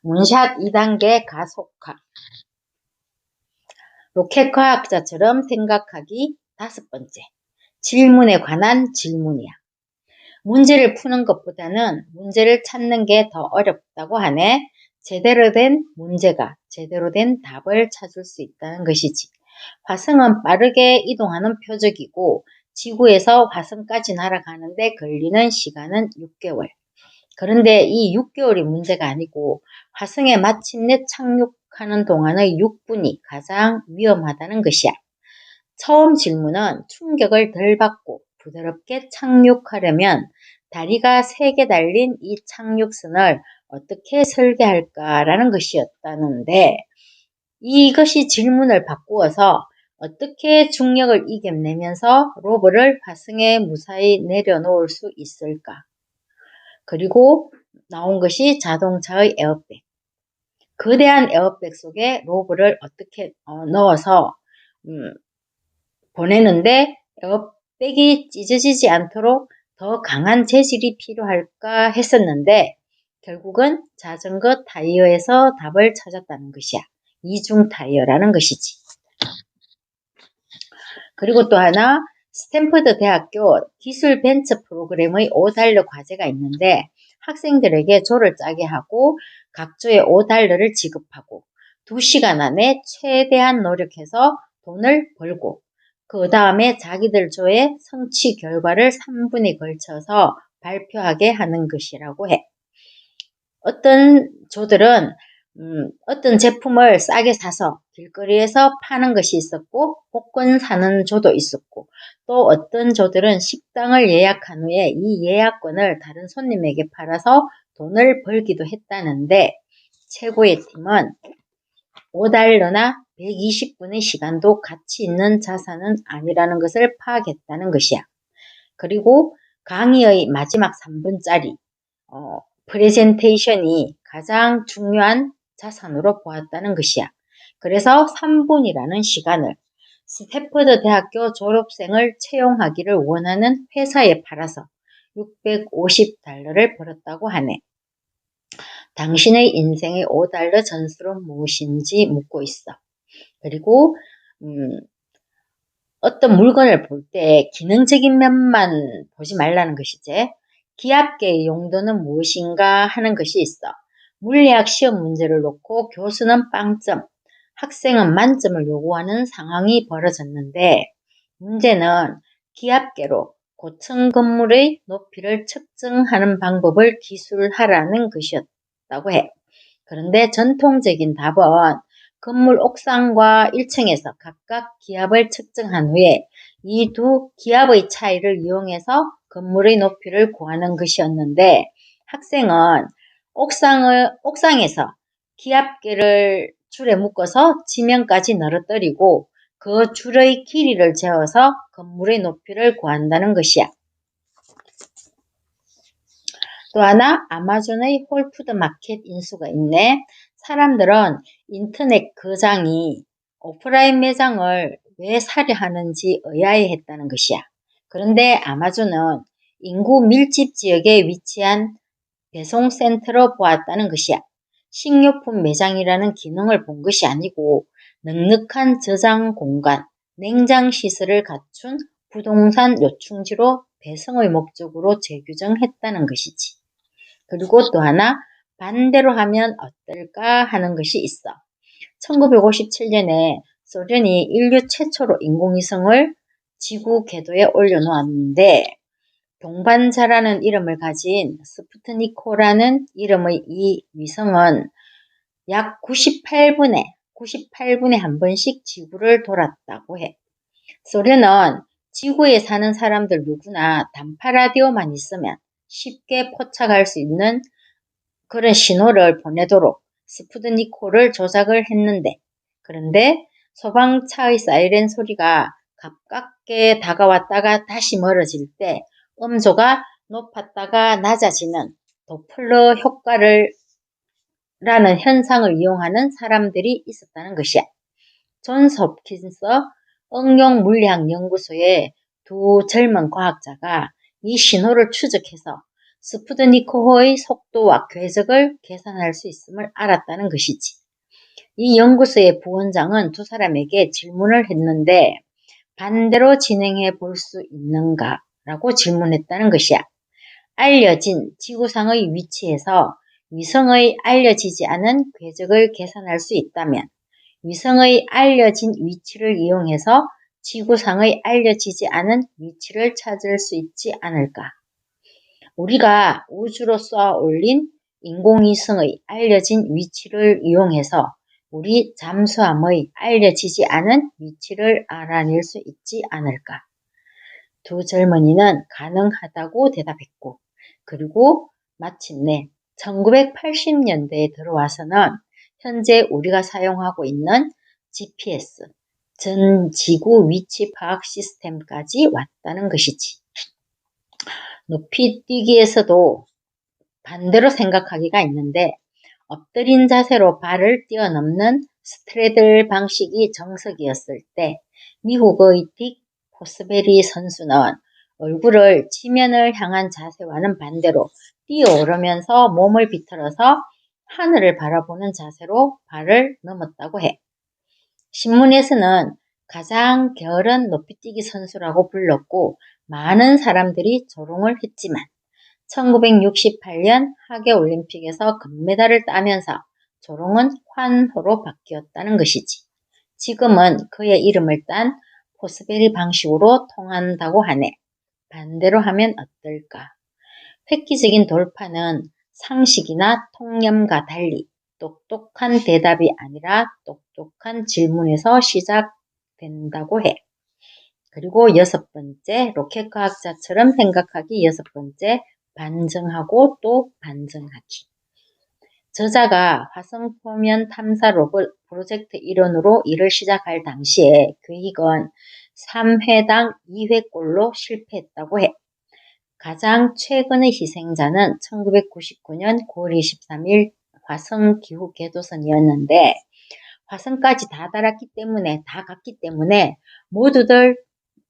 문샷 2단계 가속화. 로켓 과학자처럼 생각하기 5번째. 질문에 관한 질문이야. 문제를 푸는 것보다는 문제를 찾는 게 더 어렵다고 하네. 제대로 된 문제가 제대로 된 답을 찾을 수 있다는 것이지. 화성은 빠르게 이동하는 표적이고 지구에서 화성까지 날아가는데 걸리는 시간은 6개월. 그런데 이 6개월이 문제가 아니고 화성에 마침내 착륙하는 동안의 6분이 가장 위험하다는 것이야. 처음 질문은 충격을 덜 받고 부드럽게 착륙하려면 다리가 3개 달린 이 착륙선을 어떻게 설계할까라는 것이었다는데, 이것이 질문을 바꾸어서 어떻게 중력을 이겨내면서 로버를 화성에 무사히 내려놓을 수 있을까? 그리고 나온 것이 자동차의 에어백. 거대한 에어백 속에 로버를 어떻게 넣어서 보내는데 에어백이 찢어지지 않도록 더 강한 재질이 필요할까 했었는데 결국은 자전거 타이어에서 답을 찾았다는 것이야. 이중 타이어라는 것이지. 그리고 또 하나, 스탠퍼드 대학교 기술 벤처 프로그램의 5달러 과제가 있는데 학생들에게 조를 짜게 하고 각조의 5달러를 지급하고 2시간 안에 최대한 노력해서 돈을 벌고 그 다음에 자기들 조의 성취 결과를 3분에 걸쳐서 발표하게 하는 것이라고 해. 어떤 조들은 어떤 제품을 싸게 사서 길거리에서 파는 것이 있었고 복권 사는 조도 있었고 또 어떤 조들은 식당을 예약한 후에 이 예약권을 다른 손님에게 팔아서 돈을 벌기도 했다는데 최고의 팀은 5달러나 120분의 시간도 가치 있는 자산은 아니라는 것을 파악했다는 것이야. 그리고 강의의 마지막 3분짜리 프레젠테이션이 가장 중요한 자산으로 보았다는 것이야. 그래서 3분이라는 시간을 스탠퍼드 대학교 졸업생을 채용하기를 원하는 회사에 팔아서 650달러를 벌었다고 하네. 당신의 인생의 5달러 전술은 무엇인지 묻고 있어. 그리고 어떤 물건을 볼 때 기능적인 면만 보지 말라는 것이지. 기압계의 용도는 무엇인가 하는 것이 있어. 물리학 시험 문제를 놓고 교수는 빵점, 학생은 만점을 요구하는 상황이 벌어졌는데 문제는 기압계로 고층 건물의 높이를 측정하는 방법을 기술하라는 것이었다고 해. 그런데 전통적인 답은 건물 옥상과 1층에서 각각 기압을 측정한 후에 이 두 기압의 차이를 이용해서 건물의 높이를 구하는 것이었는데 학생은 옥상에서 기압계를 줄에 묶어서 지면까지 늘어뜨리고 그 줄의 길이를 재어서 건물의 높이를 구한다는 것이야. 또 하나, 아마존의 홀푸드 마켓 인수가 있네. 사람들은 인터넷 거장이 오프라인 매장을 왜 사려 하는지 의아해했다는 것이야. 그런데 아마존은 인구 밀집 지역에 위치한 배송센터로 보았다는 것이야. 식료품 매장이라는 기능을 본 것이 아니고 넉넉한 저장 공간, 냉장 시설을 갖춘 부동산 요충지로 배송의 목적으로 재규정했다는 것이지. 그리고 또 하나, 반대로 하면 어떨까 하는 것이 있어. 1957년에 소련이 인류 최초로 인공위성을 지구 궤도에 올려놓았는데 동반자라는 이름을 가진 스푸트니코라는 이름의 이 위성은 약 98분에 한 번씩 지구를 돌았다고 해. 소련은 지구에 사는 사람들 누구나 단파 라디오만 있으면 쉽게 포착할 수 있는 그런 신호를 보내도록 스푸트니코를 조작을 했는데 그런데 소방차의 사이렌 소리가 가깝게 다가왔다가 다시 멀어질 때 음조가 높았다가 낮아지는 도플러 효과를 라는 현상을 이용하는 사람들이 있었다는 것이야. 존스 홉킨스 응용물리학 연구소의 두 젊은 과학자가 이 신호를 추적해서 스푸드니크호의 속도와 궤적을 계산할 수 있음을 알았다는 것이지. 이 연구소의 부원장은 두 사람에게 질문을 했는데 반대로 진행해 볼 수 있는가? 라고 질문했다는 것이야. 알려진 지구상의 위치에서 위성의 알려지지 않은 궤적을 계산할 수 있다면 위성의 알려진 위치를 이용해서 지구상의 알려지지 않은 위치를 찾을 수 있지 않을까? 우리가 우주로 쏘아 올린 인공위성의 알려진 위치를 이용해서 우리 잠수함의 알려지지 않은 위치를 알아낼 수 있지 않을까? 두 젊은이는 가능하다고 대답했고, 그리고 마침내 1980년대에 들어와서는 현재 우리가 사용하고 있는 GPS, 전 지구 위치 파악 시스템까지 왔다는 것이지. 높이뛰기에서도 반대로 생각하기가 있는데 엎드린 자세로 발을 뛰어넘는 스트레들 방식이 정석이었을 때 미국의 딕 포스베리 선수는 얼굴을 지면을 향한 자세와는 반대로 뛰어오르면서 몸을 비틀어서 하늘을 바라보는 자세로 발을 넘었다고 해. 신문에서는 가장 게으른 높이뛰기 선수라고 불렀고 많은 사람들이 조롱을 했지만 1968년 하계올림픽에서 금메달을 따면서 조롱은 환호로 바뀌었다는 것이지. 지금은 그의 이름을 딴 포스베리 방식으로 통한다고 하네. 반대로 하면 어떨까? 획기적인 돌파는 상식이나 통념과 달리 똑똑한 대답이 아니라 똑똑한 질문에서 시작된다고 해. 그리고 여섯 번째, 로켓 과학자처럼 생각하기 여섯 번째, 반증하고 또 반증하기. 저자가 화성 표면 탐사 로봇 프로젝트 일원으로 일을 시작할 당시에 계획은 3회당 2회꼴로 실패했다고 해. 가장 최근의 희생자는 1999년 9월 23일 화성 기후 궤도선이었는데 화성까지 다 갔기 때문에 모두들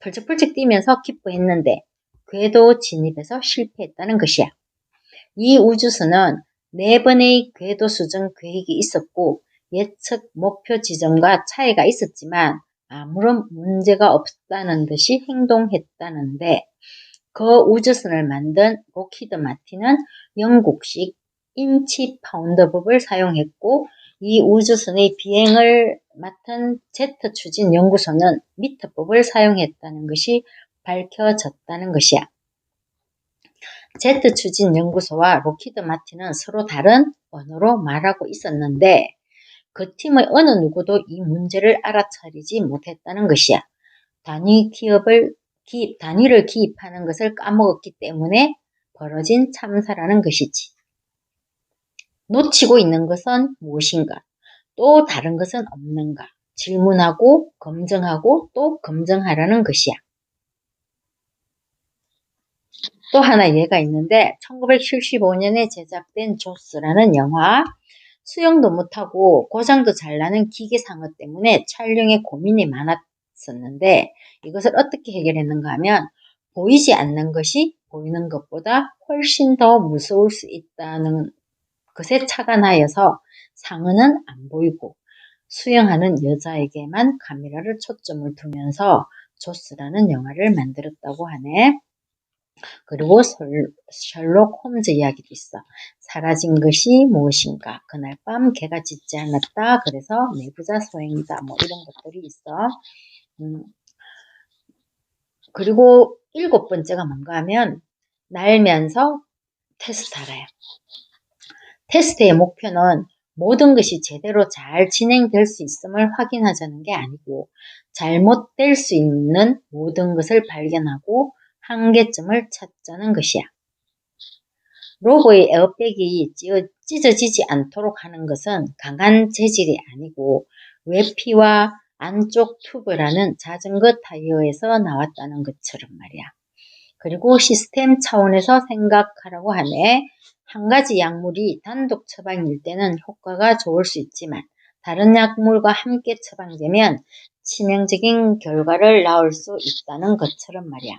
펄쩍펄쩍 뛰면서 기뻐했는데 궤도 진입에서 실패했다는 것이야. 이 우주선은 4번의 궤도 수정 계획이 있었고 예측 목표 지점과 차이가 있었지만 아무런 문제가 없다는 듯이 행동했다는데 그 우주선을 만든 로키드 마틴은 영국식 인치 파운드법을 사용했고 이 우주선의 비행을 맡은 제트 추진 연구소는 미터법을 사용했다는 것이 밝혀졌다는 것이야. 제트 추진 연구소와 로키드 마틴은 서로 다른 언어로 말하고 있었는데 그 팀의 어느 누구도 이 문제를 알아차리지 못했다는 것이야. 단위를 기입하는 것을 까먹었기 때문에 벌어진 참사라는 것이지. 놓치고 있는 것은 무엇인가? 또 다른 것은 없는가? 질문하고 검증하고 또 검증하라는 것이야. 또 하나 예가 있는데 1975년에 제작된 조스라는 영화. 수영도 못하고 고장도 잘 나는 기계상어 때문에 촬영에 고민이 많았었는데 이것을 어떻게 해결했는가 하면 보이지 않는 것이 보이는 것보다 훨씬 더 무서울 수 있다는 것에 착안하여서 상어는 안 보이고 수영하는 여자에게만 카메라를 초점을 두면서 조스라는 영화를 만들었다고 하네. 그리고 셜록 홈즈 이야기도 있어. 사라진 것이 무엇인가? 그날 밤 개가 짖지 않았다. 그래서 내부자 소행이다. 뭐 이런 것들이 있어. 그리고 7번째가 뭔가 하면 날면서 테스트하라요. 테스트의 목표는 모든 것이 제대로 잘 진행될 수 있음을 확인하자는 게 아니고 잘못될 수 있는 모든 것을 발견하고 한계점을 찾자는 것이야. 로고의 에어백이 찢어지지 않도록 하는 것은 강한 재질이 아니고 외피와 안쪽 튜브라는 자전거 타이어에서 나왔다는 것처럼 말이야. 그리고 시스템 차원에서 생각하라고 하네. 한 가지 약물이 단독 처방일 때는 효과가 좋을 수 있지만 다른 약물과 함께 처방되면 치명적인 결과를 낳을 수 있다는 것처럼 말이야.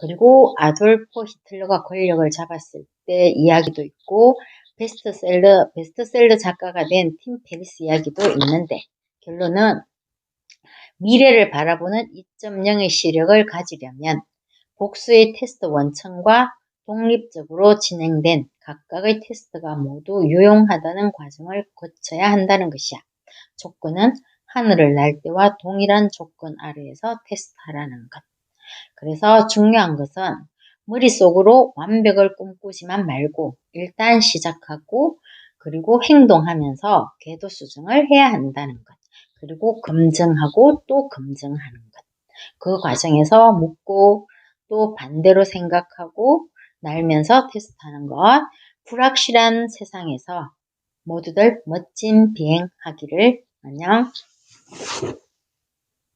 그리고 아돌프 히틀러가 권력을 잡았을 때 이야기도 있고 베스트셀러 작가가 된 팀 페리스 이야기도 있는데 결론은 미래를 바라보는 2.0의 시력을 가지려면 복수의 테스트 원천과 독립적으로 진행된 각각의 테스트가 모두 유용하다는 과정을 거쳐야 한다는 것이야. 조건은 하늘을 날 때와 동일한 조건 아래에서 테스트하라는 것. 그래서 중요한 것은 머릿속으로 완벽을 꿈꾸지만 말고 일단 시작하고 그리고 행동하면서 궤도 수정을 해야 한다는 것. 그리고 검증하고 또 검증하는 것. 그 과정에서 묻고 또 반대로 생각하고 날면서 테스트하는 것. 불확실한 세상에서 모두들 멋진 비행하기를. 안녕.